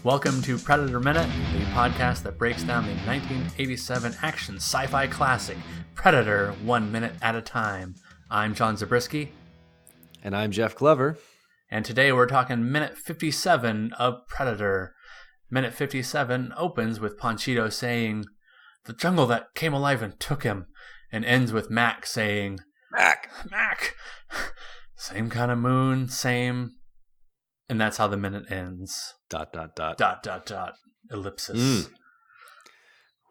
Welcome to Predator Minute, the podcast that breaks down the 1987 action sci-fi classic Predator 1 minute at a time. I'm John Zabriskie. And I'm Jeff Glover. And today we're talking minute 57 of Predator. Minute 57 opens with Panchito saying, "The jungle that came alive and took him," and ends with Mac saying, Mac. Same kind of moon, same. And that's how the minute ends. ... Ellipsis.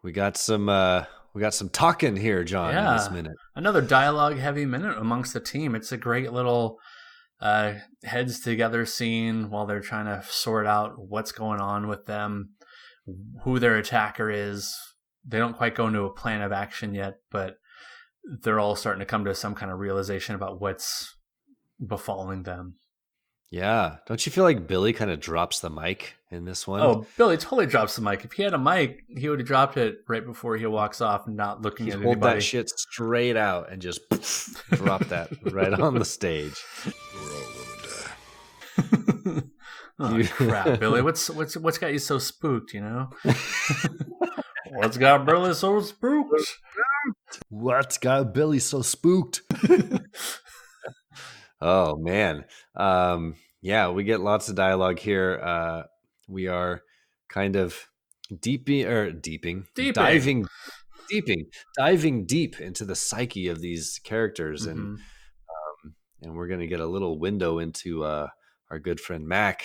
We got some talking here, John, in this minute. Another dialogue-heavy minute amongst the team. It's a great little heads together scene while they're trying to sort out what's going on with them, who their attacker is. They don't quite go into a plan of action yet, but they're all starting to come to some kind of realization about what's befalling them. Yeah. Don't you feel like Billy kind of drops the mic in this one? Oh, Billy totally drops the mic. If he had a mic, he would have dropped it right before he walks off and not looking at anybody. Hold that shit straight out and just drop that right on the stage. We're all gonna die. Oh, crap, Billy. What's got you so spooked, you know? What's got Billy so spooked? What's got Billy so spooked? Oh, man. Yeah, we get lots of dialogue here. We are kind of diving deep into the psyche of these characters. Mm-hmm. And we're going to get a little window into our good friend Mac.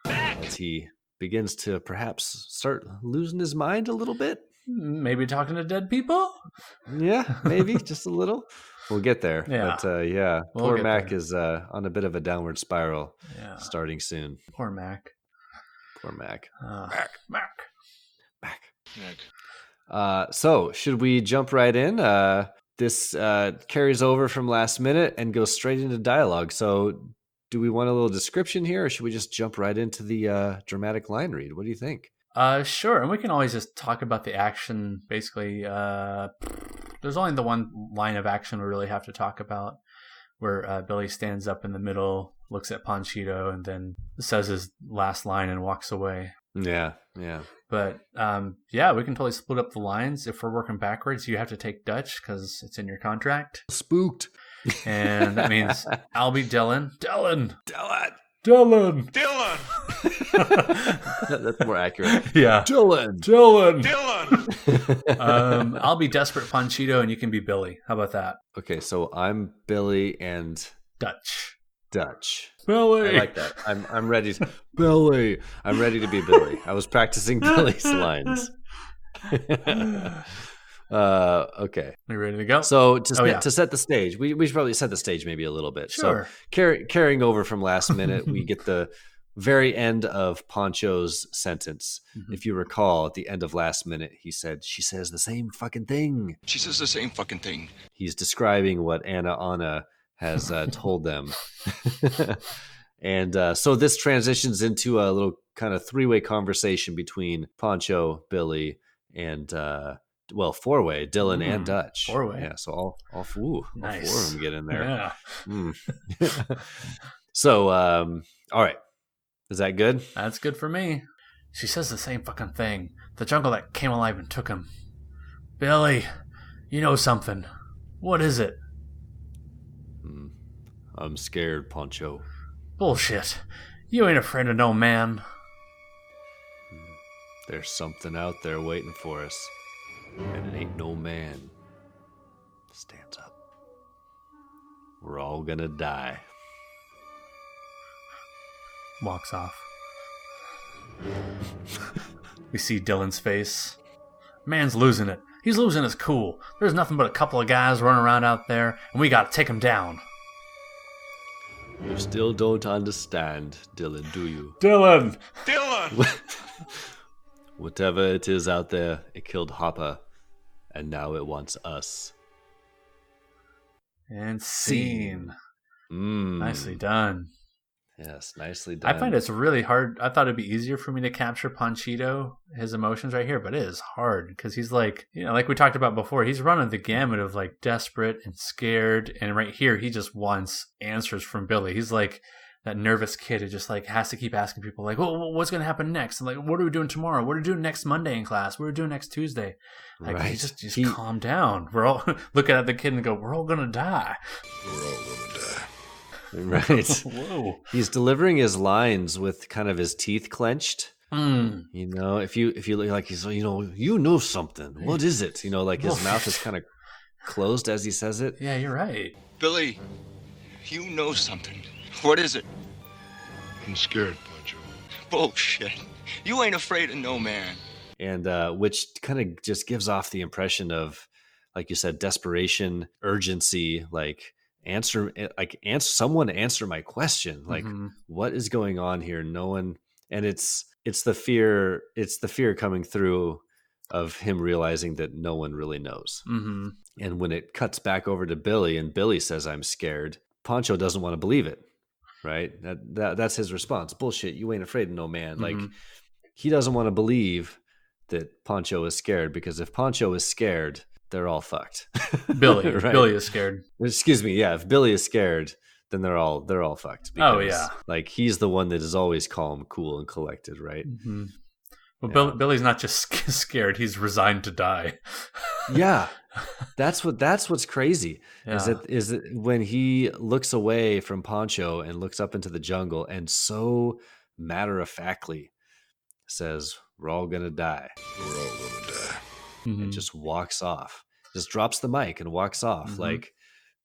As he begins to perhaps start losing his mind a little bit. Maybe talking to dead people? Yeah, maybe just a little. We'll get there. Yeah. But poor Mac there. is on a bit of a downward spiral starting soon. Poor Mac. Mac. So should we jump right in? This carries over from last minute and goes straight into dialogue. So do we want a little description here, or should we just jump right into the dramatic line read? What do you think? Sure. And we can always just talk about the action. Basically, there's only the one line of action we really have to talk about, where Billy stands up in the middle, looks at Panchito, and then says his last line and walks away. Yeah. But we can totally split up the lines. If we're working backwards, you have to take Dutch because it's in your contract. Spooked. And that means I'll be Dylan. That's more accurate. Yeah. Dylan. I'll be Desperate Panchito and you can be Billy. How about that? Okay, so I'm Billy and Dutch. Billy. I like that. I'm ready to Billy. I'm ready to be Billy. I was practicing Billy's lines. Okay. Are you ready to go? So to set the stage, we should probably set the stage maybe a little bit. Sure. So carrying over from last minute, we get the very end of Pancho's sentence. Mm-hmm. If you recall, at the end of last minute, he said, "She says the same fucking thing." She says the same fucking thing. He's describing what Anna has told them. And so this transitions into a little kind of three-way conversation between Pancho, Billy, and four-way, Dylan and Dutch. Four-way. Yeah, so all four of them get in there. Yeah. So, all right. Is that good? That's good for me. She says the same fucking thing. The jungle that came alive and took him. Billy, you know something. What is it? I'm scared, Pancho. Bullshit. You ain't afraid of no man. There's something out there waiting for us. And it ain't no man. Stands up. We're all gonna die. Walks off. We see Dylan's face. Man's losing it. He's losing his cool. There's nothing but a couple of guys running around out there, and we gotta take him down. You still don't understand, Dylan, do you? Dylan! Whatever it is out there, it killed Hopper, and now it wants us. And scene. Nicely done. Yes, nicely done. I find it's really hard. I thought it'd be easier for me to capture Panchito, his emotions right here, but it is hard because he's like, like we talked about before, he's running the gamut of like desperate and scared. And right here, he just wants answers from Billy. He's like, that nervous kid who just like has to keep asking people like, well, what's going to happen next? And like, what are we doing tomorrow? What are we doing next Monday in class? What are we doing next Tuesday? Like, Right. just calm down. We're all looking at the kid and go, we're all going to die. We're all gonna die. Right. Whoa. He's delivering his lines with kind of his teeth clenched. Mm. You know, if you look like he's, you know something. What is it? You know, like his mouth is kind of closed as he says it. Yeah, you're right. Billy, you know something. What is it? I'm scared, Pancho. Bullshit. You ain't afraid of no man. And which kind of just gives off the impression of, like you said, desperation, urgency, like someone answer my question. Like, what is going on here? No one, and it's the fear coming through of him realizing that no one really knows. Mm-hmm. And when it cuts back over to Billy and Billy says, I'm scared, Pancho doesn't want to believe it. Right. That's his response. Bullshit. You ain't afraid of no man. Like, he doesn't want to believe that Pancho is scared, because if Pancho is scared, they're all fucked. Billy, right? Billy is scared. Excuse me. Yeah. If Billy is scared, then they're all fucked. Oh, yeah. Like, he's the one that is always calm, cool, and collected. Right. Mm-hmm. Well, Billy's not just scared; he's resigned to die. Yeah, that's what's crazy. Yeah. Is it when he looks away from Pancho and looks up into the jungle and so matter of factly says, "We're all gonna die," We're all gonna die. and just walks off. Just drops the mic and walks off. Like,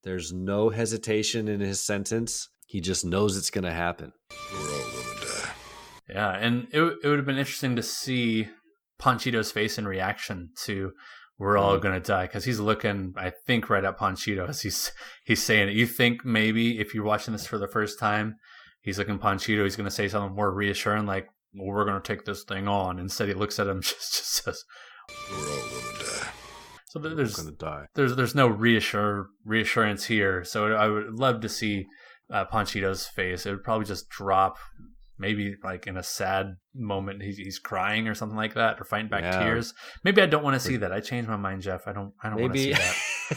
there's no hesitation in his sentence. He just knows it's gonna happen. We're all gonna die. Yeah, and it would have been interesting to see Panchito's face in reaction to "we're all gonna die," because he's looking, I think, right at Panchito as he's saying it. You think maybe if you're watching this for the first time, he's looking at Panchito, he's gonna say something more reassuring, like, well, "we're gonna take this thing on." Instead, he looks at him, just says, We're all gonna die. So Gonna die. there's no reassurance here. So I would love to see Panchito's face. It would probably just drop. Maybe like in a sad moment, he's crying or something like that, or fighting back tears. Maybe I don't want to see that. I changed my mind, Jeff. I don't want to see that.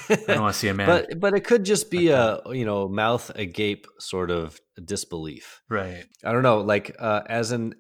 I don't want to see a man. But it could just be a mouth agape sort of disbelief. Right. I don't know. Like as an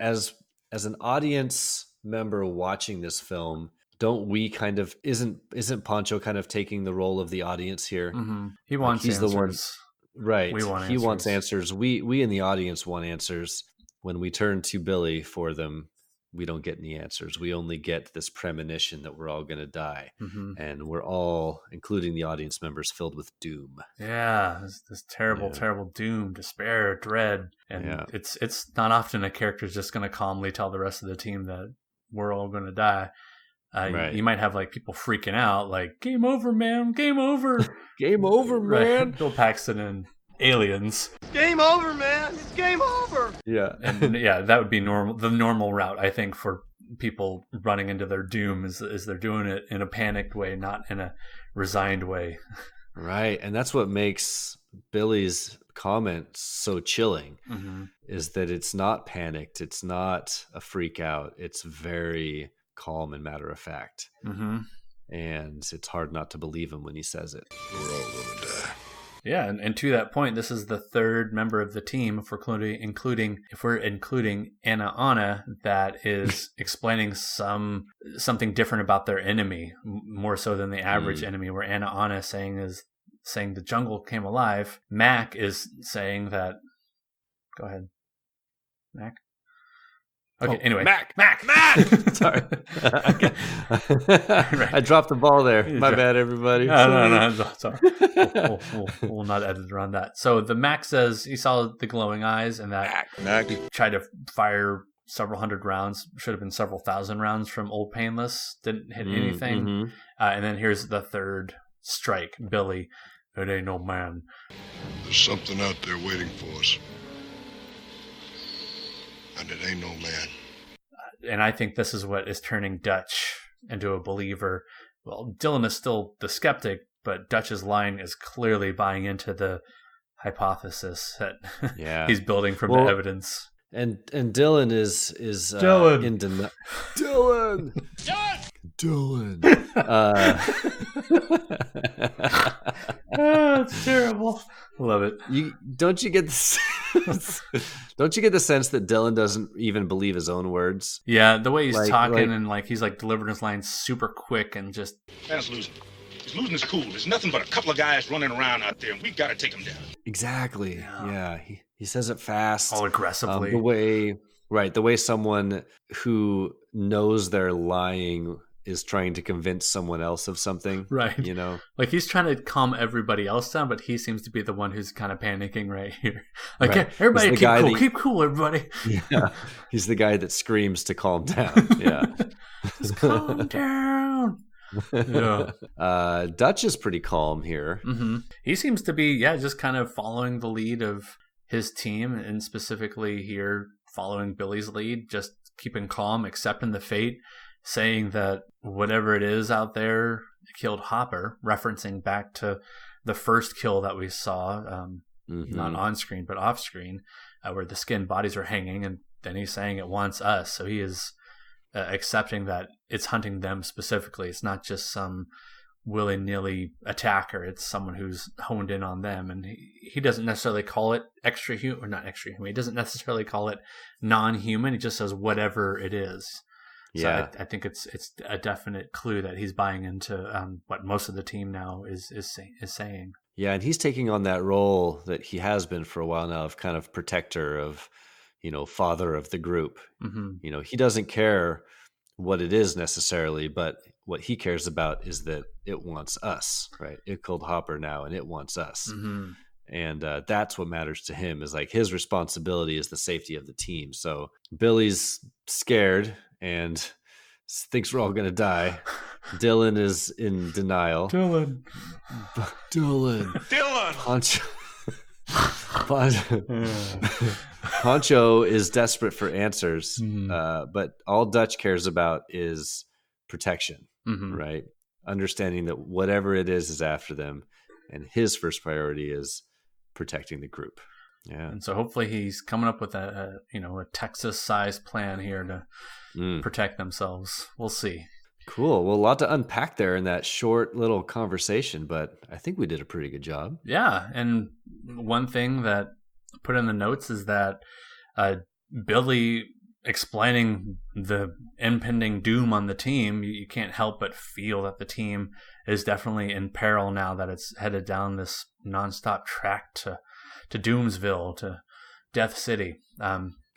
audience member watching this film, don't we kind of isn't Pancho kind of taking the role of the audience here? Mm-hmm. He wants he's answers. the one, right? We want he answers. wants answers. We in the audience want answers. When we turn to Billy for them, we don't get any answers. We only get this premonition that we're all going to die. And we're all, including the audience members, filled with doom. Yeah, this terrible, terrible doom, despair, dread. And it's not often a character is just going to calmly tell the rest of the team that we're all going to die. Right. You might have like people freaking out, like, game over, man, game over. Game over, man. Right. Bill Paxton and Aliens. Game over, man. It's game over. Yeah. And yeah, that would be the normal route, I think, for people running into their doom is they're doing it in a panicked way, not in a resigned way. Right. And that's what makes Billy's comment so chilling, is that it's not panicked. It's not a freak out. It's very calm and matter of fact. And it's hard not to believe him when he says it. We're all gonna die. Yeah, and to that point, this is the third member of the team, if we're including Anna, that is explaining something different about their enemy, more so than the average enemy. Where Anna is saying the jungle came alive. Mac is saying that. Go ahead, Mac. Okay. Anyway, Mac. Sorry. I dropped the ball there. My bad, everybody. No. Sorry. We'll not edit around that. So the Mac says he saw the glowing eyes and that he tried to fire several hundred rounds, should have been several thousand rounds from Old Painless. Didn't hit anything. And then here's the third strike. Billy, it ain't no man. There's something out there waiting for us. And it ain't no man. And I think this is what is turning Dutch into a believer. Well, Dylan is still the skeptic, but Dutch's line is clearly buying into the hypothesis that he's building from the evidence. And Dylan is Dylan. in denial. Dylan. Oh, it's terrible. Love it. Don't you get this? Don't you get the sense that Dylan doesn't even believe his own words? Yeah, the way he's talking and he's delivering his lines super quick and just. Man's losing. He's losing his cool. There's nothing but a couple of guys running around out there, and we got to take him down. Exactly. Yeah. He says it fast, all aggressively. The way someone who knows they're lying is trying to convince someone else of something. Right. He's trying to calm everybody else down, but he seems to be the one who's kind of panicking right here. Everybody keep cool, everybody. Yeah. He's the guy that screams to calm down. Yeah. Just calm down. Yeah. Dutch is pretty calm here. Mm-hmm. He seems to be, just kind of following the lead of his team, and specifically here following Billy's lead, just keeping calm, accepting the fate, saying that whatever it is out there killed Hopper, referencing back to the first kill that we saw, not on screen but off screen, where the skinned bodies are hanging, and then he's saying it wants us. So he is accepting that it's hunting them specifically. It's not just some willy-nilly attacker. It's someone who's honed in on them, and he doesn't necessarily call it extra human, or not extra human. He doesn't necessarily call it non-human. He just says whatever it is. So I think it's a definite clue that he's buying into what most of the team now is saying. Yeah, and he's taking on that role that he has been for a while now of kind of protector of, father of the group. Mm-hmm. He doesn't care what it is necessarily, but what he cares about is that it wants us, right? It killed Hopper now, and it wants us. Mm-hmm. And that's what matters to him, is his responsibility is the safety of the team. So Billy's scared and thinks we're all going to die. Dylan is in denial. Dylan. Poncho is desperate for answers, but all Dutch cares about is protection, right? Understanding that whatever it is after them, and his first priority is protecting the group. Yeah, and so hopefully he's coming up with a Texas-sized plan here to protect themselves. We'll see. Cool. Well, a lot to unpack there in that short little conversation, but I think we did a pretty good job. Yeah, and one thing that I put in the notes is that Billy explaining the impending doom on the team, you can't help but feel that the team is definitely in peril now that it's headed down this nonstop track to Doomsville, to Death City.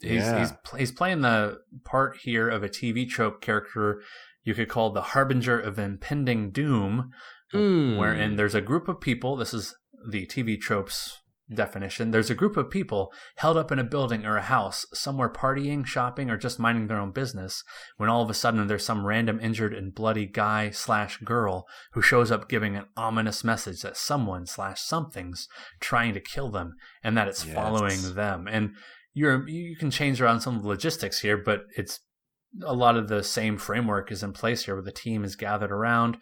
He's playing the part here of a TV trope character you could call the harbinger of impending doom, wherein there's a group of people. This is the TV trope's definition. There's a group of people held up in a building or a house, somewhere partying, shopping, or just minding their own business, when all of a sudden there's some random injured and bloody guy/girl who shows up giving an ominous message that someone/something's trying to kill them, and that it's following them. And you can change around some of the logistics here, but it's a lot of the same framework is in place here, where the team is gathered around.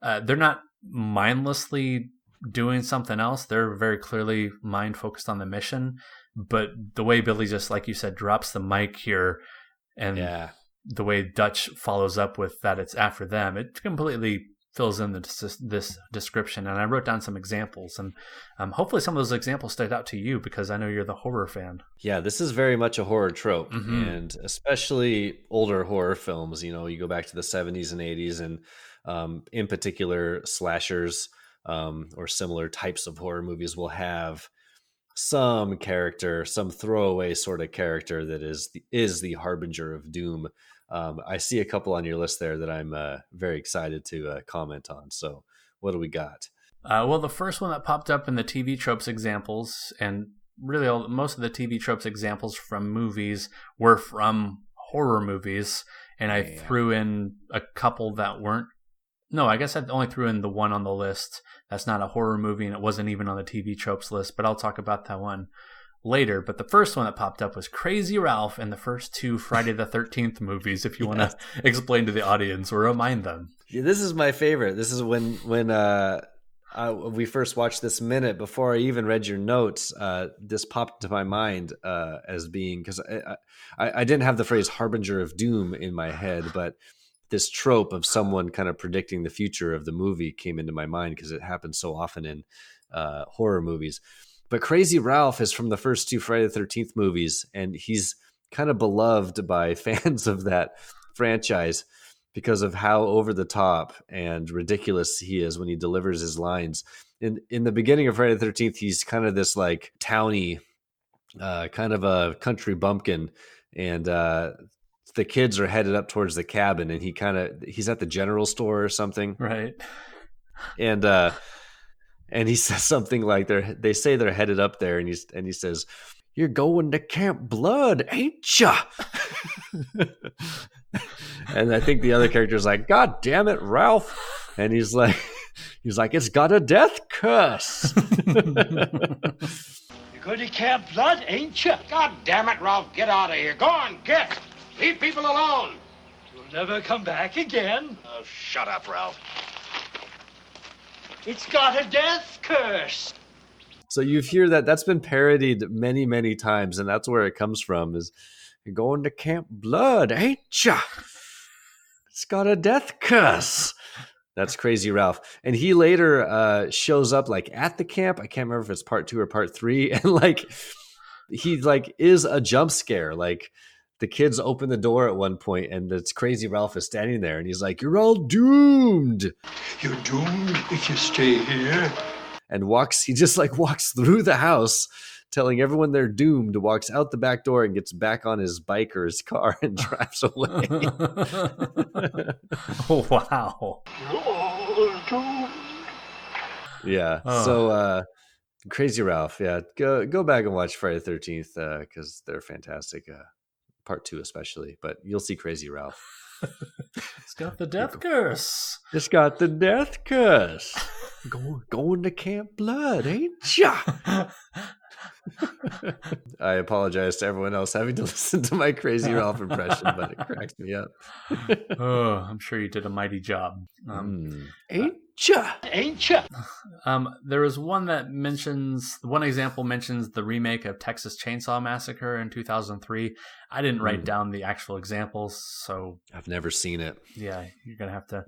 They're not mindlessly doing something else. They're very clearly mind focused on the mission. But the way Billy just, like you said, drops the mic here, and the way Dutch follows up with that it's after them, it completely fills in this description. And I wrote down some examples, and hopefully some of those examples stood out to you, because I know you're the horror fan. Yeah, this is very much a horror trope, and especially older horror films. You go back to the 70s and 80s, and in particular slashers or similar types of horror movies will have some character, some throwaway sort of character that is the harbinger of doom. I see a couple on your list there that I'm very excited to comment on. So what do we got? Well, the first one that popped up in the TV tropes examples, and really most of the TV tropes examples from movies were from horror movies, and I threw in a couple that weren't. No, I guess I only threw in the one on the list that's not a horror movie, and it wasn't even on the TV tropes list, but I'll talk about that one later. But the first one that popped up was Crazy Ralph and the first two Friday the 13th movies, if you want to explain to the audience or remind them. Yeah, this is my favorite. This is when we first watched this minute, before I even read your notes, this popped into my mind as being, because I didn't have the phrase harbinger of doom in my head, but this trope of someone kind of predicting the future of the movie came into my mind because it happens so often in horror movies. But Crazy Ralph is from the first 2 Friday the 13th movies, and he's kind of beloved by fans of that franchise because of how over the top and ridiculous he is when he delivers his lines. In the beginning of Friday the 13th, he's kind of this like towny, kind of a country bumpkin, and the kids are headed up towards the cabin, and he's at the general store or something, Right. And he says something like they say they're headed up there, and he says, "You're going to Camp Blood, ain't ya?" And I think the other character's like, "God damn it, Ralph!" And he's like, "It's got a death curse." You're going to Camp Blood, ain't you? God damn it, Ralph, get out of here. Go on, get. Leave people alone. You'll never come back again. Oh, shut up, Ralph. It's got a death curse. So you hear that's been parodied many, many times, and that's where it comes from. Is you're going to Camp Blood, ain't ya? It's got a death curse. That's Crazy Ralph. And he later shows up like at the camp. I can't remember if it's part 2 or part 3. And like he like is a jump scare. Like the kids open the door at one point, and it's Crazy Ralph is standing there, and he's like, "You're all doomed. You're doomed if you stay here. And he just like walks through the house telling everyone they're doomed, walks out the back door and gets back on his bike or his car and drives away. Oh, wow. You're all doomed. Yeah. Oh. So Crazy Ralph, yeah. Go back and watch Friday the 13th because they're fantastic. Part 2 especially, but you'll see Crazy Ralph. It's got the death curse. It's got the death curse. Going to Camp Blood, ain't ya? I apologize to everyone else having to listen to my Crazy Ralph impression, but it cracks me up. Oh, I'm sure you did a mighty job. Ain't ya? Ain't you? There was one example mentions the remake of Texas Chainsaw Massacre in 2003. I didn't write down the actual examples, so I've never seen it. yeah, you're going to have to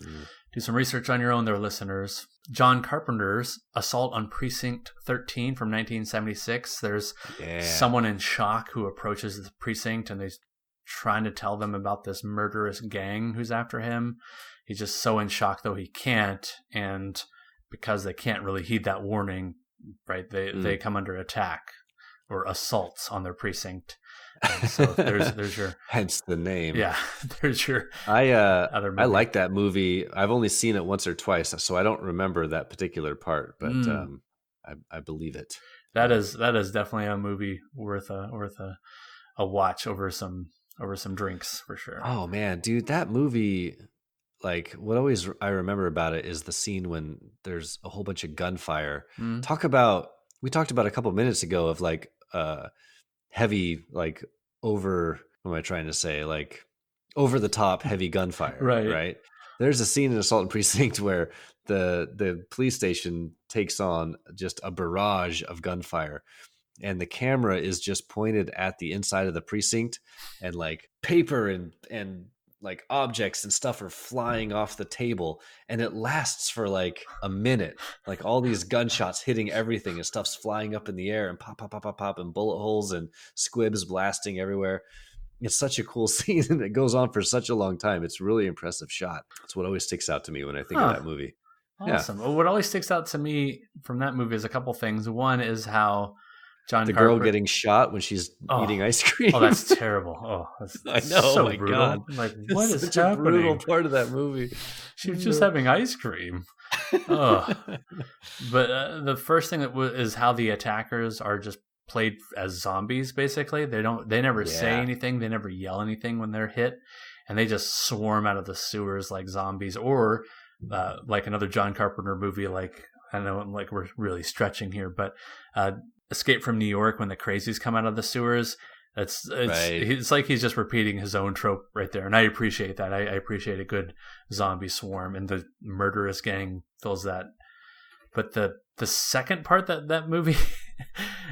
do some research on your own there, listeners. John Carpenter's Assault on Precinct 13 from 1976. There's someone in shock who approaches the precinct, and they're trying to tell them about this murderous gang who's after him. He's just so in shock, though he can't, and because they can't really heed that warning, right? They come under attack or assaults on their precinct. And so there's your hence the name. Yeah, there's your other movie. I like that movie. I've only seen it once or twice, so I don't remember that particular part, but I believe it. That is definitely a movie worth a watch over some drinks for sure. Oh man, dude, that movie. Like what always I remember about it is the scene when there's a whole bunch of gunfire. We talked about a couple minutes ago of like heavy, like over the top heavy gunfire. Right. There's a scene in Assault and Precinct where the police station takes on just a barrage of gunfire, and the camera is just pointed at the inside of the precinct, and like paper and like objects and stuff are flying off the table, and it lasts for like a minute, like all these gunshots hitting everything and stuff's flying up in the air and pop and bullet holes and squibs blasting everywhere. It's such a cool scene, and it goes on for such a long time. It's a really impressive shot. That's what always sticks out to me when I think of that movie. Awesome. Well, what always sticks out to me from that movie is a couple things. One is how John Carpenter, girl getting shot when she's eating ice cream. Oh, that's terrible. Oh, that's I know. So oh my brutal. God. Like, what is such happening? a brutal part of that movie. She was just having ice cream. Oh. But the first thing is how the attackers are just played as zombies. Basically, they never say anything. They never yell anything when they're hit, and they just swarm out of the sewers like zombies, or like another John Carpenter movie. Like, I know, like we're really stretching here, but Escape from New York, when the crazies come out of the sewers. It's like he's just repeating his own trope right there, and I appreciate that. I appreciate a good zombie swarm, and the murderous gang fills that. But the second part that movie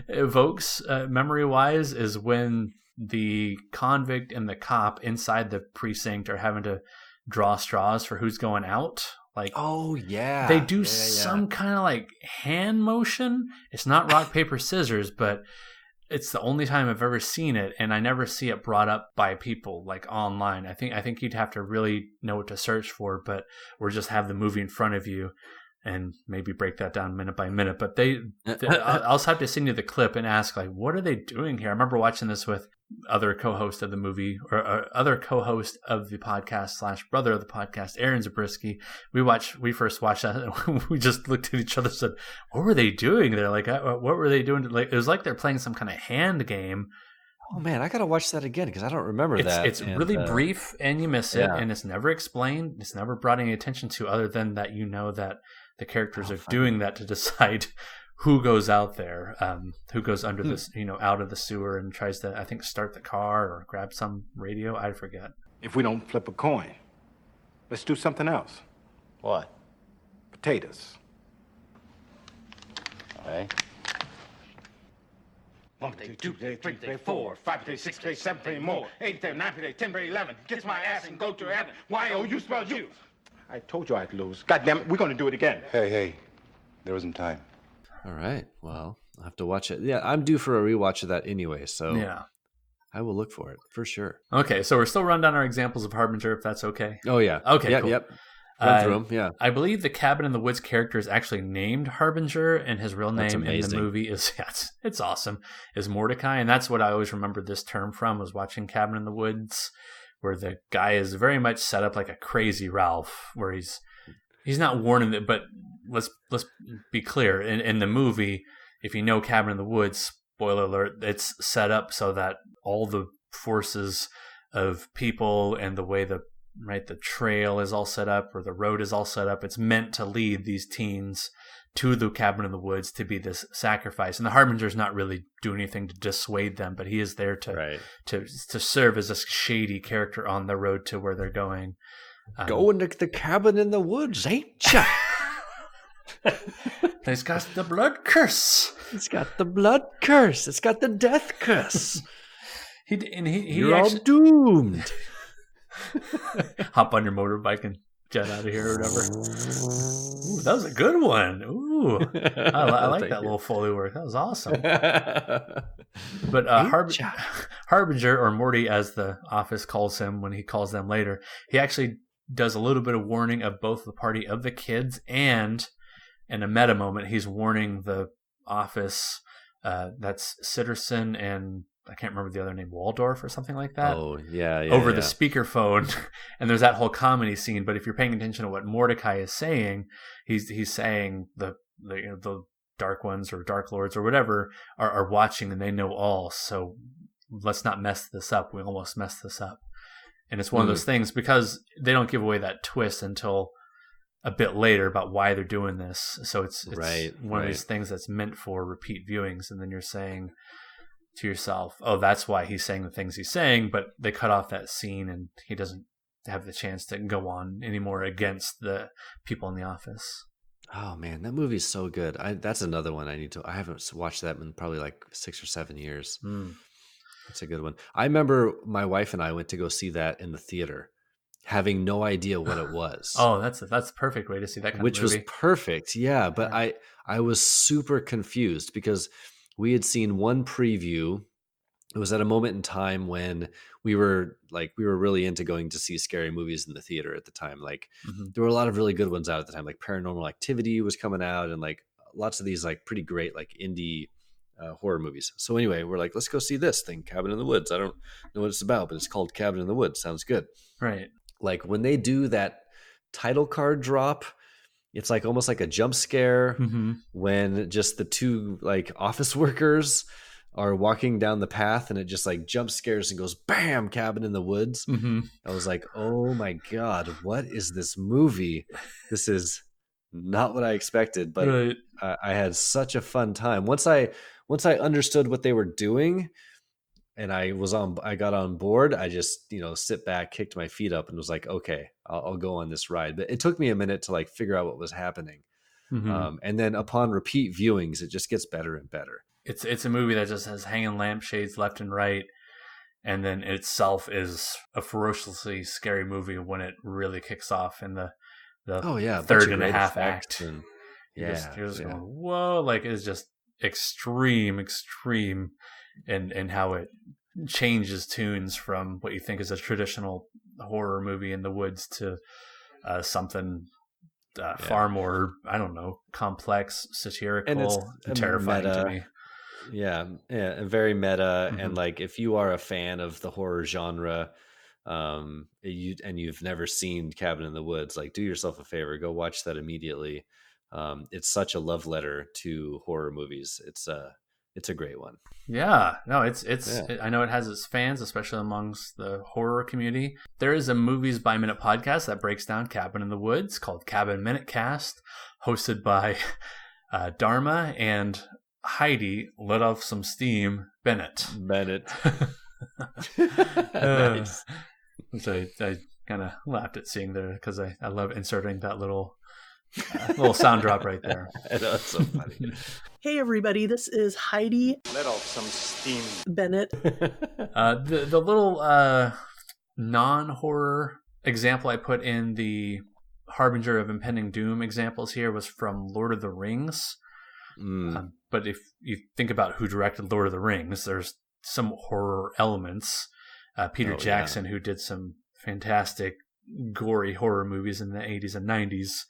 evokes memory wise is when the convict and the cop inside the precinct are having to draw straws for who's going out. Like, oh yeah, they do some kind of like hand motion. It's not rock paper scissors, but it's the only time I've ever seen it, and I never see it brought up by people like online. I think you'd have to really know what to search for, or just have the movie in front of you and maybe break that down minute by minute. But I'll also have to send you the clip and ask, like, what are they doing here? I remember watching this with other co-host of the movie, or other co-host of the podcast / brother of the podcast, Aaron Zabriskie. We first watched that, and we just looked at each other and said, what were they doing there? Like, what were they doing? Like, it was like they're playing some kind of hand game. Oh man, I gotta watch that again because I don't remember that. It's really brief, and you miss it, and it's never explained. It's never brought any attention to, other than that that the characters are doing that to decide who goes out there, who goes under this, out of the sewer and tries to, I think, start the car or grab some radio. I forget. If we don't flip a coin, let's do something else. What? Potatoes. Okay. 1 day, 2 day, 3 day, 4, 5 day, 6 day, 7 day, more. 8 day, 9 day, 10 day, 11. Kiss my ass and go to heaven. Y-O-U spell you. I told you I'd lose. God damn it, we're going to do it again. Hey, there wasn't time. All right, well, I'll have to watch it. Yeah, I'm due for a rewatch of that anyway, so yeah, I will look for it for sure. Okay, so we're still running down our examples of Harbinger, if that's okay. Oh yeah. Okay. Yep. Cool. Yep. Run through them. Yeah. I believe the Cabin in the Woods character is actually named Harbinger, and his real name in the movie is it's awesome, is Mordecai, and that's what I always remembered this term from, was watching Cabin in the Woods, where the guy is very much set up like a crazy Ralph, where he's not warning it, but let's be clear, in the movie, if you know Cabin in the Woods, spoiler alert, it's set up so that all the forces of people and the way the trail is all set up, or the road is all set up, it's meant to lead these teens to the cabin in the woods to be this sacrifice. And the Harbinger's not really doing anything to dissuade them, but he is there to serve as a shady character on the road to where they're going. Going to the cabin in the woods, ain't ya? It's got the blood curse. It's got the blood curse. It's got the death curse. You're all doomed. Hop on your motorbike and jet out of here or whatever. Ooh, that was a good one. Ooh, I like that little Foley work. That was awesome. But Harbinger, or Morty as the office calls him when he calls them later, he actually does a little bit of warning of both the party of the kids, and in a meta moment, he's warning the office, that's Sitterson and I can't remember the other name, Waldorf or something like that. Oh, yeah. Over the speakerphone, and there's that whole comedy scene. But if you're paying attention to what Mordecai is saying, he's saying the Dark Ones or Dark Lords or whatever are watching, and they know all. So let's not mess this up. We almost messed this up, and it's one of those things, because they don't give away that twist until a bit later about why they're doing this. So it's one of these things that's meant for repeat viewings, and then you're saying to yourself, oh, that's why he's saying the things he's saying, but they cut off that scene and he doesn't have the chance to go on anymore against the people in the office. Oh man, that movie's so good. That's another one I haven't watched that in probably like 6 or 7 years. That's a good one. I remember my wife and I went to go see that in the theater, having no idea what it was. Oh, that's a perfect way to see that kind of movie. Which was perfect, yeah. But I was super confused because we had seen one preview. It was at a moment in time when we were really into going to see scary movies in the theater at the time. Like there were a lot of really good ones out at the time. Like Paranormal Activity was coming out, and like lots of these like pretty great like indie horror movies. So anyway, we're like, let's go see this thing, Cabin in the Woods. I don't know what it's about, but it's called Cabin in the Woods. Sounds good. Right. Like when they do that title card drop, it's like almost like a jump scare when just the two like office workers are walking down the path, and it just like jump scares and goes bam, Cabin in the Woods. I was like, oh my God, what is this movie? This is not what I expected, but I had such a fun time. Once I understood what they were doing and I got on board, I just, sit back, kicked my feet up and was like, okay, I'll go on this ride. But it took me a minute to like figure out what was happening. And then upon repeat viewings, it just gets better and better. It's a movie that just has hanging lampshades left and right. And then itself is a ferociously scary movie when it really kicks off. And the a bunch third of and a great half effects act. and You're just going, whoa, like it's just extreme in how it changes tunes from what you think is a traditional horror movie in the woods to something far more, I don't know, complex, satirical, and terrifying meta. to me. Yeah, very meta. And like, if you are a fan of the horror genre, you've never seen Cabin in the Woods, like, do yourself a favor, go watch that immediately. It's such a love letter to horror movies. It's a great one. Yeah, no, I know it has its fans, especially amongst the horror community. There is a Movies by Minute podcast that breaks down Cabin in the Woods called Cabin Minute Cast, hosted by Dharma and Heidi, let off some steam, Bennett. Nice. Which I kind of laughed at seeing there because I love inserting that little sound drop right there. That's so funny. Hey everybody, this is Heidi. Let off some steam, Bennett. The little non-horror example I put in the Harbinger of Impending Doom examples here was from Lord of the Rings. But if you think about who directed Lord of the Rings, there's some horror elements. Peter Jackson, who did some fantastic gory horror movies in the 80s and 90s,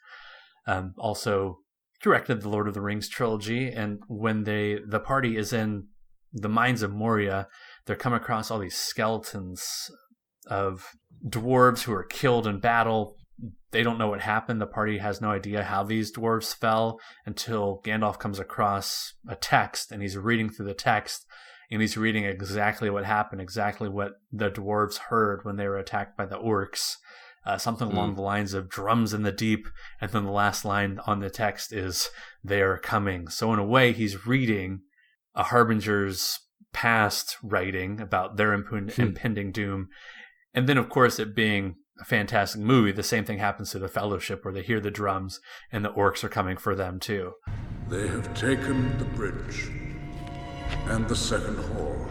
also directed the Lord of the Rings trilogy. And when the party is in the mines of Moria, they're come across all these skeletons of dwarves who are killed in battle. They don't know what happened. The party has no idea how these dwarves fell until Gandalf comes across a text, and he's reading through the text, and he's reading exactly what happened, exactly what the dwarves heard when they were attacked by the orcs. Something along the lines of drums in the deep, and then the last line on the text is, they are coming. So in a way, he's reading a Harbinger's past writing about their impending doom. And then, of course, it being a fantastic movie, the same thing happens to the Fellowship, where they hear the drums and the orcs are coming for them too. They have taken the bridge and the second hall.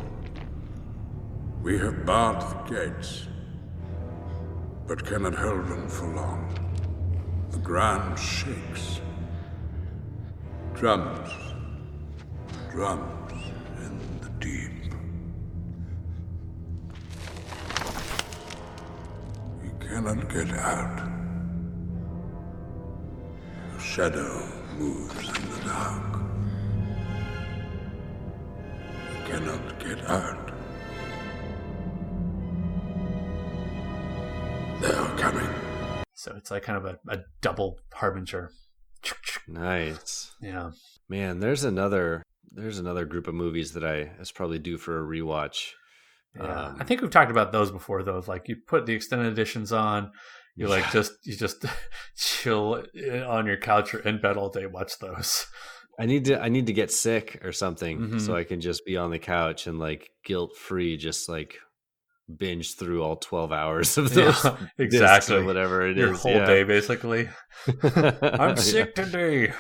We have barred the gates, but cannot hold them for long. The ground shakes. Drums in the deep. Cannot get out. A shadow moves in the dark. You cannot get out. They are coming. So it's like kind of a double Harbinger. Nice. Yeah. Man, there's another group of movies that is probably due for a rewatch. Yeah, I think we've talked about those before, though. Like, you put the extended editions on, you just chill on your couch or in bed all day, watch those. I need to get sick or something so I can just be on the couch and like guilt free, just like binge through all 12 hours of those exactly or whatever it your is. Whole day, basically. I'm sick today.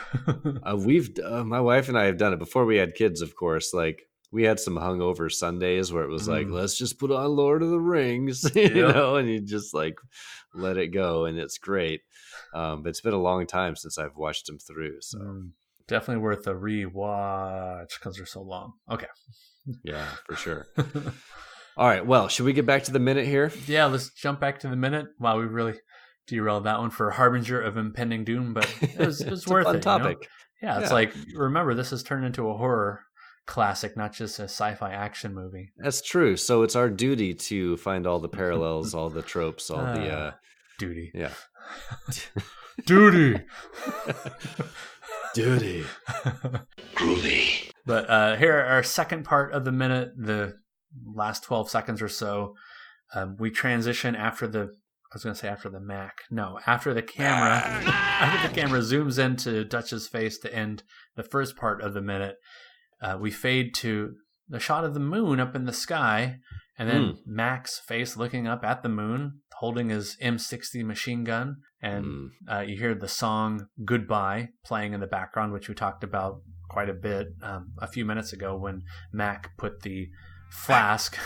My wife and I have done it before we had kids, of course. Like, we had some hungover Sundays where it was like, let's just put on Lord of the Rings, you know, and you just like let it go, and it's great. But it's been a long time since I've watched them through, so definitely worth a rewatch because they're so long. Okay, yeah, for sure. All right, well, should we get back to the minute here? Yeah, let's jump back to the minute. Wow, we really derailed that one for Harbinger of Impending Doom, but it was worth a fun it. Topic. You know? Yeah, it's like, remember, this has turned into a horror classic, not just a sci-fi action movie. That's true. So it's our duty to find all the parallels, all the tropes, all the duty. Yeah. Duty. Groovy. But here, our second part of the minute, the last 12 seconds or so, we transition after the Mac. No, after the camera zooms into Dutch's face to end the first part of the minute. We fade to the shot of the moon up in the sky, and then Mac's face looking up at the moon, holding his M60 machine gun, and you hear the song Goodbye playing in the background, which we talked about quite a bit a few minutes ago when Mac put the flask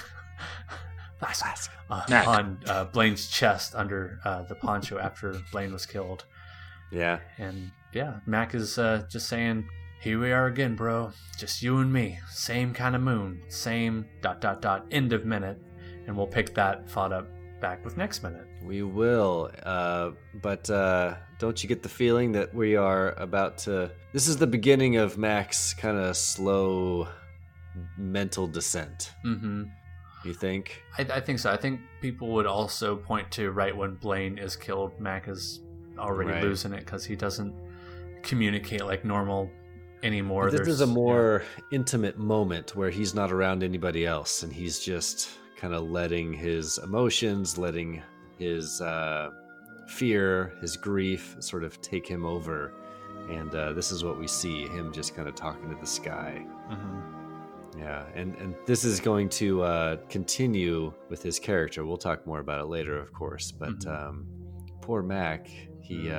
on Blaine's chest under the poncho after Blaine was killed. Yeah. And yeah, Mac is just saying, here we are again, bro. Just you and me. Same kind of moon. Same ... end of minute. And we'll pick that thought up back with next minute. We will. But don't you get the feeling that we are about to... This is the beginning of Mac's kind of slow mental descent. Mm-hmm. You think? I think so. I think people would also point to right when Blaine is killed, Mac is already losing it because he doesn't communicate like normal anymore. But this is a more intimate moment where he's not around anybody else and he's just kind of letting his emotions, letting his fear, his grief sort of take him over. And this is what we see, him just kind of talking to the sky. Mm-hmm. Yeah, and this is going to continue with his character. We'll talk more about it later, of course. But poor Mac, he's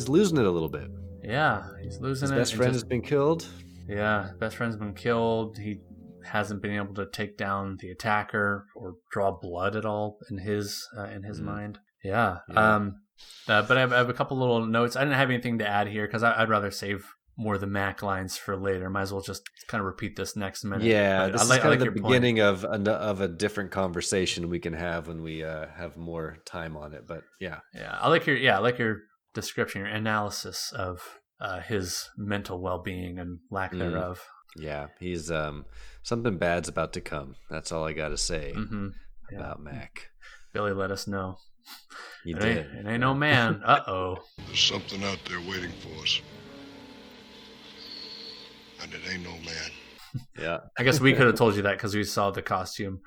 losing it a little bit. Yeah, he's losing his it. His best friend has been killed. Yeah, best friend's been killed. He hasn't been able to take down the attacker or draw blood at all in his mind. Yeah. But I have a couple little notes. I didn't have anything to add here because I'd rather save more of the Mac lines for later. Might as well just kind of repeat this next minute. Yeah, this is kind of the beginning of a different conversation we can have when we have more time on it. But yeah, I like your description, your analysis of his mental well-being and lack thereof. Yeah, he's something bad's about to come. That's all I got to say about Mac. Billy let us know. He did. It ain't no man. Uh-oh. There's something out there waiting for us. And it ain't no man. Yeah. I guess we could have told you that because we saw the costume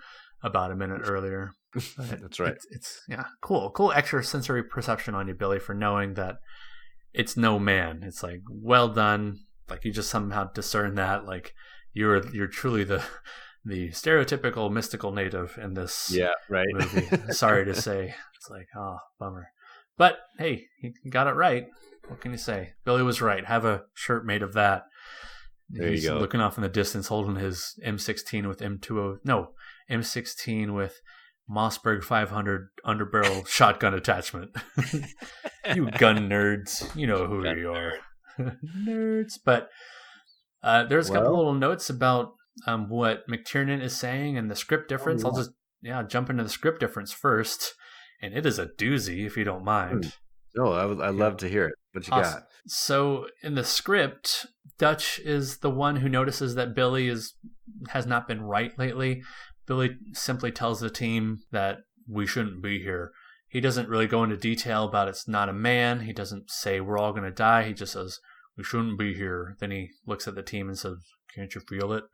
about a minute earlier. That's right. It's cool extrasensory perception on you, Billy, for knowing that it's no man. It's like, well done. Like you just somehow discern that. Like you're truly the stereotypical mystical native in this movie. Sorry to say. It's like, oh, bummer. But hey, he got it right. What can you say? Billy was right. Have a shirt made of that. He's you go. Looking off in the distance, holding his M16 with M16 with Mossberg 500 underbarrel shotgun attachment. You gun nerds, you know who you are, nerds. But there's a couple little notes about what McTiernan is saying and the script difference. I'll just jump into the script difference first, and it is a doozy if you don't mind. No, I'd love to hear it. What you got? So in the script, Dutch is the one who notices that Billy has not been right lately. Billy simply tells the team that we shouldn't be here. He doesn't really go into detail about it's not a man. He doesn't say we're all going to die. He just says we shouldn't be here. Then he looks at the team and says, "Can't you feel it?"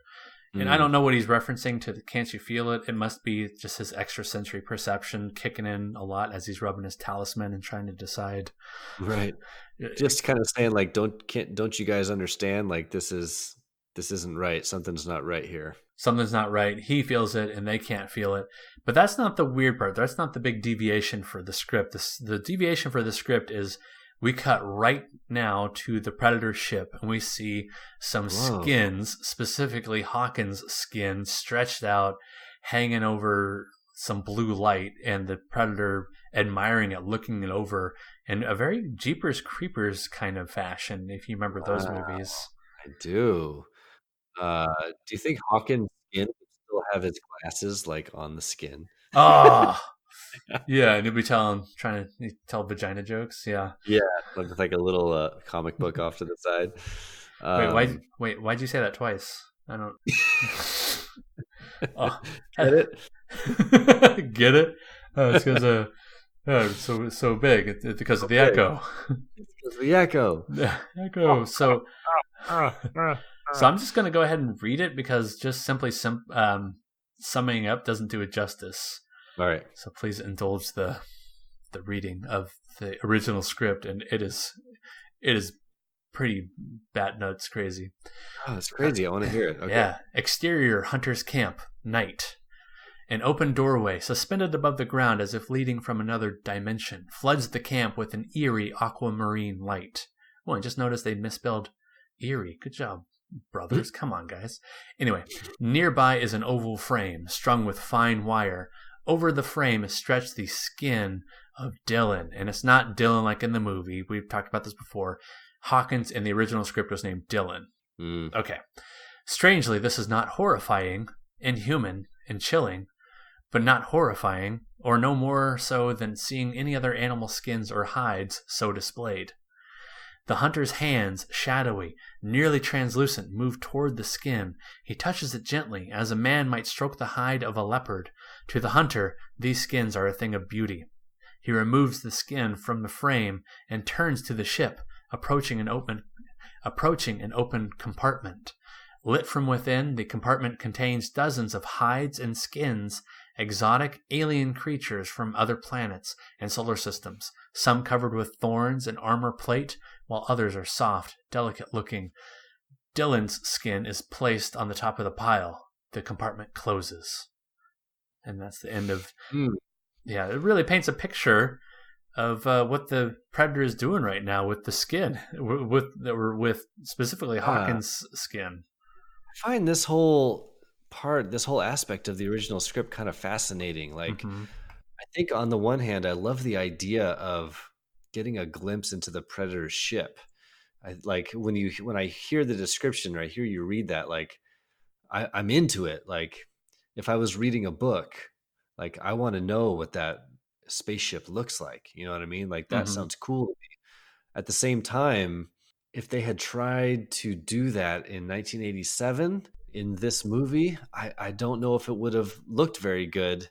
And I don't know what he's referencing to the "can't you feel it?" It must be just his extrasensory perception kicking in a lot as he's rubbing his talisman and trying to decide. Right. Just kind of saying like, don't you guys understand? Like this isn't right. Something's not right here. Something's not right. He feels it and they can't feel it. But that's not the weird part. That's not the big deviation for the script. The deviation for the script is we cut right now to the Predator ship and we see some skins, specifically Hawkins' skin, stretched out, hanging over some blue light, and the Predator admiring it, looking it over in a very Jeepers Creepers kind of fashion, if you remember those movies. I do. Do you think Hawkins' skin would still have his glasses like on the skin? Oh, yeah, and he'll be trying to tell vagina jokes. Yeah, with like a little comic book off to the side. Why'd you say that twice? I don't. Get it? Get it? It's because it's so big. It's because of the echo. It's because of the echo. Yeah, echo. So I'm just going to go ahead and read it because just simply summing up doesn't do it justice. All right. So please indulge the reading of the original script, and it is pretty bat nuts crazy. Oh, that's crazy. I want to hear it. Okay. Yeah. Exterior hunter's camp, night. An open doorway, suspended above the ground as if leading from another dimension, floods the camp with an eerie aquamarine light. Oh, and just noticed they misspelled eerie. Good job, brothers. Come on, guys. Anyway, nearby is an oval frame strung with fine wire. Over the frame is stretched the skin of Dylan. And it's not Dylan like in the movie. We've talked about this before. Hawkins in the original script was named Dylan. Okay. Strangely, this is not horrifying, inhuman, and chilling, but not horrifying, or no more so than seeing any other animal skins or hides so displayed. The hunter's hands, shadowy, nearly translucent, move toward the skin. He touches it gently, as a man might stroke the hide of a leopard. To the hunter, these skins are a thing of beauty. He removes the skin from the frame and turns to the ship, approaching an open compartment. Lit from within, the compartment contains dozens of hides and skins, exotic alien creatures from other planets and solar systems, some covered with thorns and armor plate, while others are soft, delicate-looking. Dylan's skin is placed on the top of the pile. The compartment closes. And that's the end of... Yeah, it really paints a picture of what the Predator is doing right now with the skin, with specifically Hawkins' skin. I find this whole aspect of the original script kind of fascinating. Like, I think on the one hand, I love the idea of getting a glimpse into the Predator's ship. I like when I hear the description, or I hear you read that, like I'm into it. Like if I was reading a book, like I want to know what that spaceship looks like. You know what I mean? Like that sounds cool to me. At the same time, if they had tried to do that in 1987 in this movie, I don't know if it would have looked very good.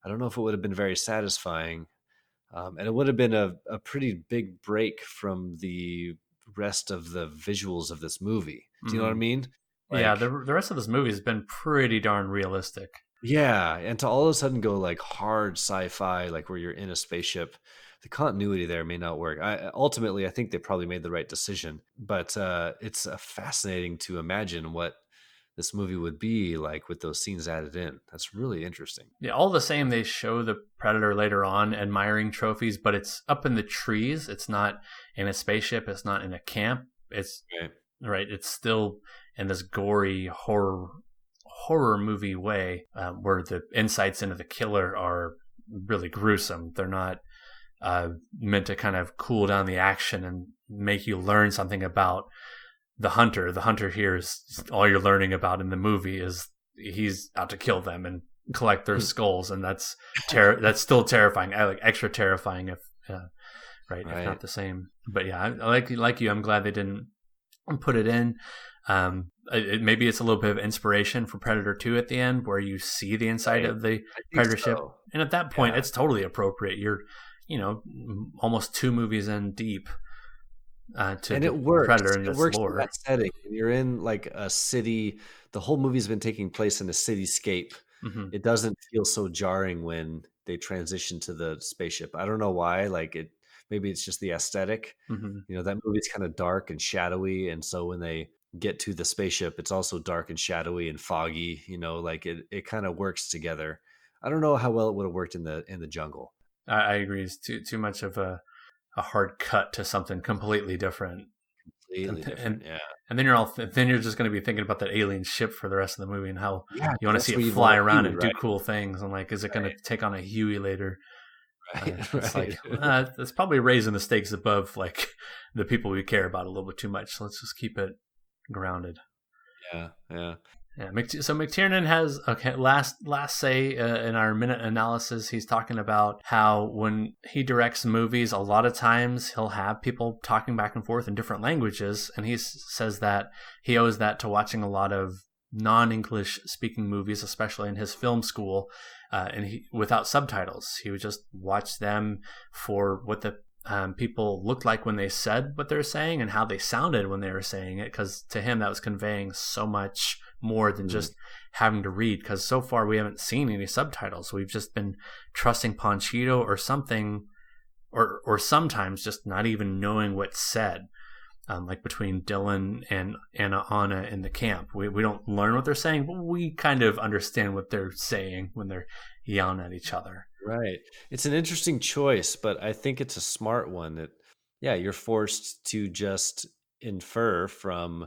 I don't know if it would have been very satisfying. And it would have been a pretty big break from the rest of the visuals of this movie. Do you know what I mean? Like, yeah, the rest of this movie has been pretty darn realistic. Yeah, and to all of a sudden go like hard sci-fi, like where you're in a spaceship, the continuity there may not work. Ultimately, I think they probably made the right decision, but it's fascinating to imagine what this movie would be like with those scenes added in. That's really interesting. Yeah, all the same, they show the Predator later on admiring trophies, but it's up in the trees. It's not in a spaceship. It's not in a camp. It's right. It's still in this gory horror movie way, where the insights into the killer are really gruesome. They're not meant to kind of cool down the action and make you learn something about the hunter. The hunter here is all you're learning about in the movie is he's out to kill them and collect their skulls, and that's still terrifying. Like extra terrifying if if not the same. But yeah, I like you. I'm glad they didn't put it in. Maybe it's a little bit of inspiration for Predator 2 at the end, where you see the inside of the Predator ship, and at that point, it's totally appropriate. You're, almost 2 movies in deep. And it works. Predator in it works lore. in that setting. You're in like a city. The whole movie's been taking place in a cityscape. It doesn't feel so jarring when they transition to the spaceship. I don't know why. Like it, maybe it's just the aesthetic. That movie's kind of dark and shadowy, and so when they get to the spaceship, it's also dark and shadowy and foggy. Like it kind of works together. I don't know how well it would have worked in the jungle. I agree. It's too much of a hard cut to something completely different. And then you're just going to be thinking about that alien ship for the rest of the movie and how you want to see it fly around and do cool things, and like, is it going to take on a Huey later? It's like it's probably raising the stakes above like the people we care about a little bit too much. So let's just keep it grounded. Yeah. So McTiernan has last say in our minute analysis. He's talking about how when he directs movies, a lot of times he'll have people talking back and forth in different languages, and he says that he owes that to watching a lot of non-English speaking movies, especially in his film school, and without subtitles. He would just watch them for what the people looked like when they said what they're saying and how they sounded when they were saying it, because to him that was conveying so much more than just having to read, because so far we haven't seen any subtitles. We've just been trusting Panchito or something, or sometimes just not even knowing what's said, like between Dylan and Anna in the camp. We don't learn what they're saying, but we kind of understand what they're saying when they're yelling at each other. Right. It's an interesting choice, but I think it's a smart one that, you're forced to just infer from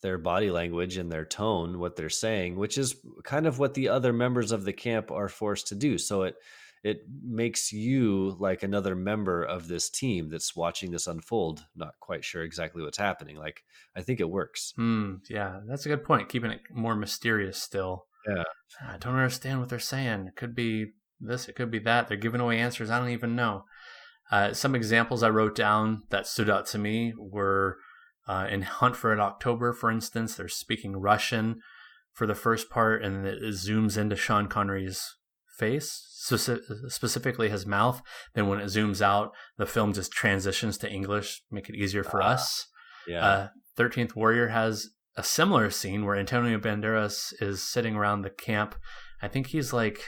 their body language and their tone, what they're saying, which is kind of what the other members of the camp are forced to do. So it makes you like another member of this team that's watching this unfold, not quite sure exactly what's happening. Like, I think it works. Yeah, that's a good point. Keeping it more mysterious still. Yeah. I don't understand what they're saying. It could be this, it could be that. They're giving away answers I don't even know. Some examples I wrote down that stood out to me were in Hunt for Red October, for instance, they're speaking Russian for the first part, and it zooms into Sean Connery's face, specifically his mouth. Then when it zooms out, the film just transitions to English, make it easier for us. Yeah. 13th Warrior has a similar scene where Antonio Banderas is sitting around the camp. I think he's like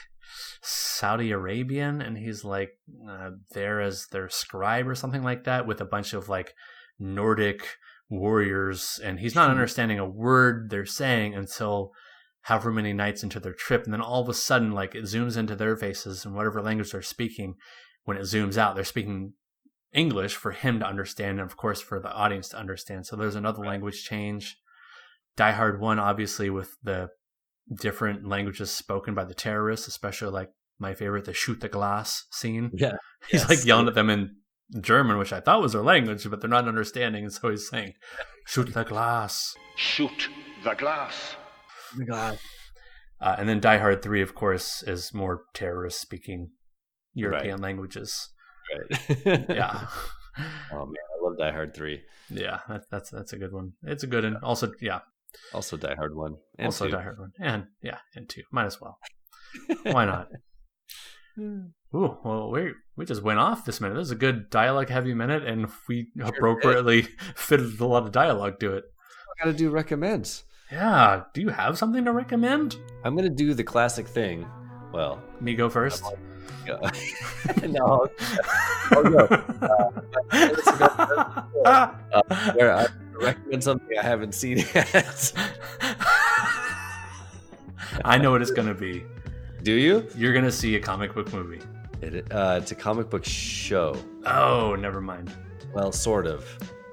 Saudi Arabian, and he's like there as their scribe or something like that, with a bunch of like Nordic warriors, and he's not understanding a word they're saying until however many nights into their trip, and then all of a sudden, like, it zooms into their faces and whatever language they're speaking. When it zooms out, they're speaking English for him to understand, and of course for the audience to understand. So there's another language change. Die Hard 1, obviously, with the different languages spoken by the terrorists, especially like my favorite, the shoot the glass scene. Yeah, he's like yelling at them in German, which I thought was their language, but they're not understanding, and so he's saying, "Shoot the glass." Shoot the glass. Oh my God. And then Die Hard 3, of course, is more terrorist speaking European languages. Right. Yeah. Oh man, I love Die Hard 3. Yeah, that's a good one. It's a good one. Also, yeah. Also Die Hard 1. And also 2. Die Hard 1. And 2. Might as well. Why not? Ooh, well, we just went off this minute. This is a good dialogue-heavy minute, and we appropriately fitted a lot of dialogue to it. I gotta do recommends. Yeah. Do you have something to recommend? I'm gonna do the classic thing. Well, me go first. No. Where I recommend something I haven't seen yet. I know what it's gonna be. Do you? You're gonna see a comic book movie. It's a comic book show. Oh, never mind. Well, sort of.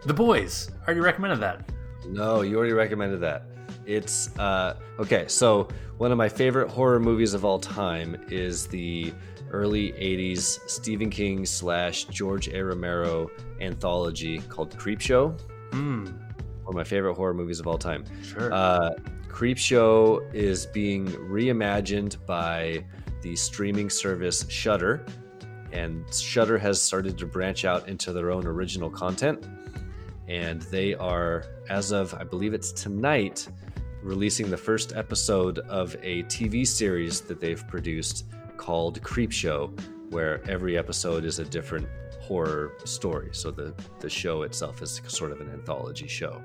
The Boys. I already recommended that. No, you already recommended that. It's okay. So one of my favorite horror movies of all time is the early '80s Stephen King / George A. Romero anthology called Creepshow. One of my favorite horror movies of all time. Sure. Creepshow is being reimagined by the streaming service Shudder, and Shudder has started to branch out into their own original content, and they are, as of I believe it's tonight, releasing the first episode of a TV series that they've produced called Creepshow, where every episode is a different horror story. So the show itself is sort of an anthology show.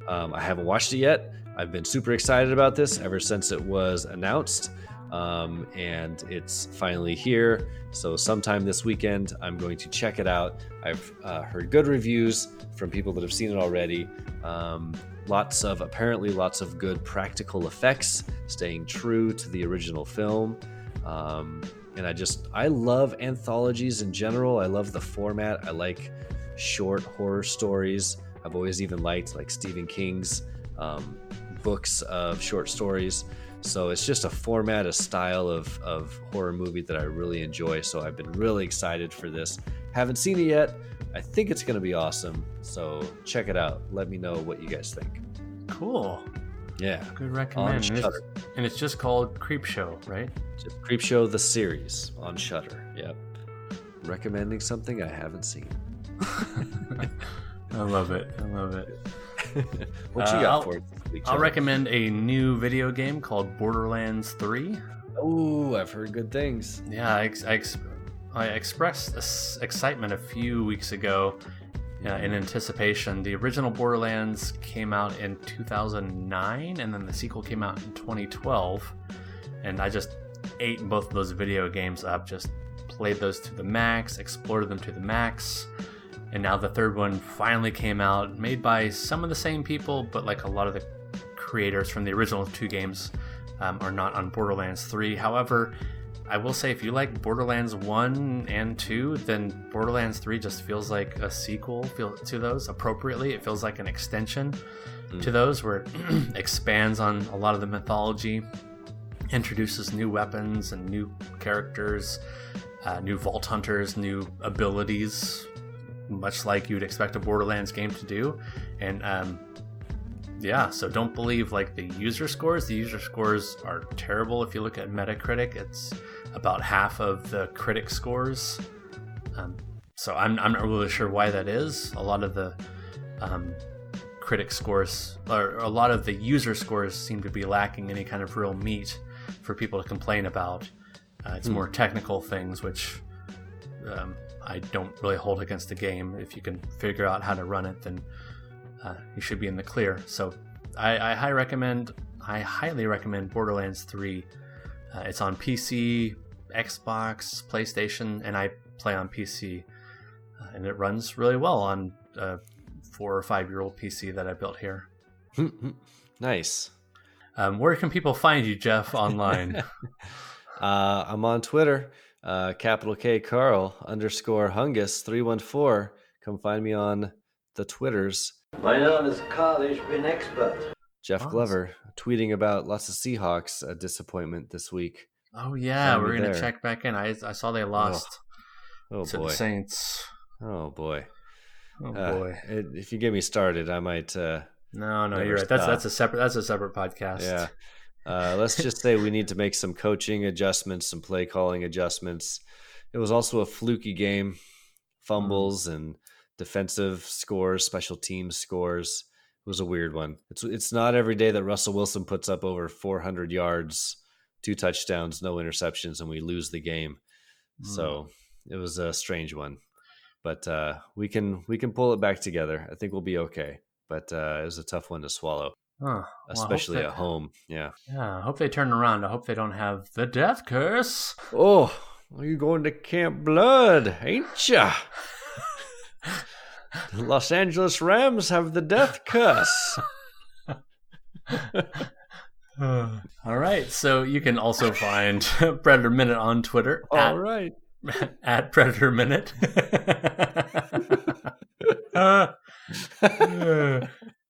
I haven't watched it yet. I've been super excited about this ever since it was announced, and it's finally here. So sometime this weekend, I'm going to check it out. I've heard good reviews from people that have seen it already. Lots of good practical effects, staying true to the original film. And I love anthologies in general. I love the format. I like short horror stories. I've always even liked like Stephen King's books of short stories. So it's just a format, a style of horror movie that I really enjoy. So I've been really excited for this. Haven't seen it yet. I think it's going to be awesome. So check it out. Let me know what you guys think. Cool. Yeah. Good recommend. And it's just called Creepshow, right? Just Creepshow the series on Shudder. Yep. Recommending something I haven't seen. I love it. What you got for us this week, I'll recommend a new video game called Borderlands 3. Oh, I've heard good things. Yeah, I expressed excitement a few weeks ago in anticipation. The original Borderlands came out in 2009, and then the sequel came out in 2012. And I just ate both of those video games up, just played those to the max, explored them to the max. And now the third one finally came out, made by some of the same people, but like a lot of the creators from the original two games are not on Borderlands 3. However, I will say, if you like Borderlands 1 and 2, then Borderlands 3 just feels like a sequel to those appropriately. It feels like an extension to those, where it expands on a lot of the mythology, introduces new weapons and new characters, new Vault Hunters, new abilities, much like you'd expect a Borderlands game to do. And so don't believe like the user scores. The user scores are terrible. If you look at Metacritic, it's about half of the critic scores. So I'm not really sure why that is. A lot of the critic scores, or a lot of the user scores, seem to be lacking any kind of real meat for people to complain about. It's more technical things, which I don't really hold against the game. If you can figure out how to run it, then you should be in the clear. So I highly recommend Borderlands 3. It's on PC, Xbox, PlayStation, and I play on PC. And it runs really well on 4 or 5 year old PC that I built here. Nice. Where can people find you, Jeff, online? I'm on Twitter, capital K Carl _Hungus 314. Come find me on the Twitters. My name is Carl. Ich bin expert. Jeff Glover tweeting about lots of Seahawks disappointment this week. Oh yeah, we're gonna check back in. I saw they lost to the Saints. Oh boy. Oh boy. If you get me started, I might. No, you're right. That's a separate podcast. Yeah. Let's just say we need to make some coaching adjustments, some play calling adjustments. It was also a fluky game, fumbles and defensive scores, special teams scores. It was a weird one. It's not every day that Russell Wilson puts up over 400 yards, 2 touchdowns, no interceptions, and we lose the game. So it was a strange one. But we can pull it back together. I think we'll be okay. But it was a tough one to swallow, especially at home. Yeah. Yeah. I hope they turn around. I hope they don't have the death curse. Oh, are you going to Camp Blood, ain't ya? The Los Angeles Rams have the death curse. All right. So you can also find Predator Minute on Twitter. All right. At Predator Minute.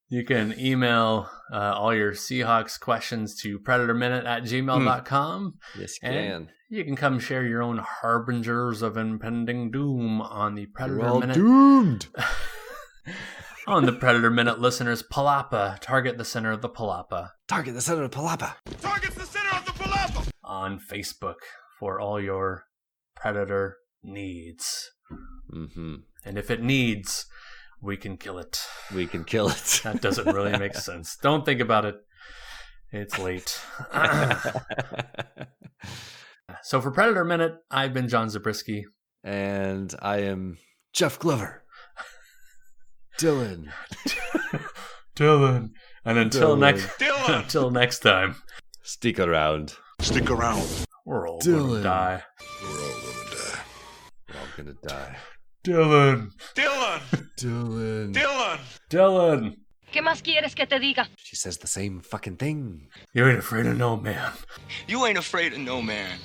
You can email all your Seahawks questions to predatorminute@gmail.com. Yes, you can. You can come share your own harbingers of impending doom on the Predator We're all Minute. doomed. On the Predator Minute listeners, Palapa. Target the center of the Palapa. Target the center of Palapa. Target's the center of the palapa. On Facebook for all your Predator needs. Mm-hmm. And if it needs, we can kill it. We can kill it. That doesn't really make sense. Don't think about it. It's late. So for Predator Minute, I've been John Zabriskie. And I am Jeff Glover. Dylan. And until next time. Stick around. Stick around. We're all gonna die. We're all gonna die. We're all gonna die. Dylan. ¿Qué más quieres que te diga? She says the same fucking thing. You ain't afraid of no man. You ain't afraid of no man.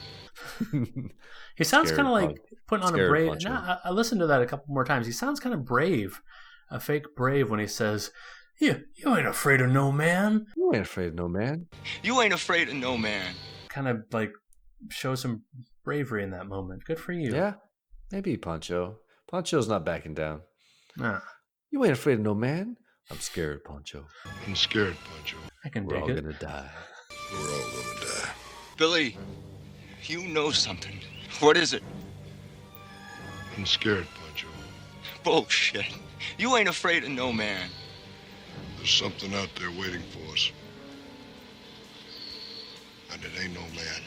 He sounds kind of like putting on a brave. Punch I listened to that a couple more times. He sounds kind of brave, a fake brave when he says, "You ain't afraid of no man." You ain't afraid of no man. You ain't afraid of no man. Kind of like show some bravery in that moment. Good for you. Yeah, maybe Poncho. Poncho's not backing down. Nah. You ain't afraid of no man. I'm scared, Poncho. I'm scared, Poncho. I can We're dig all it. gonna die. We're all gonna die. Billy, you know something. What is it? I'm scared, Poncho. Bullshit. You ain't afraid of no man. There's something out there waiting for us. And it ain't no man.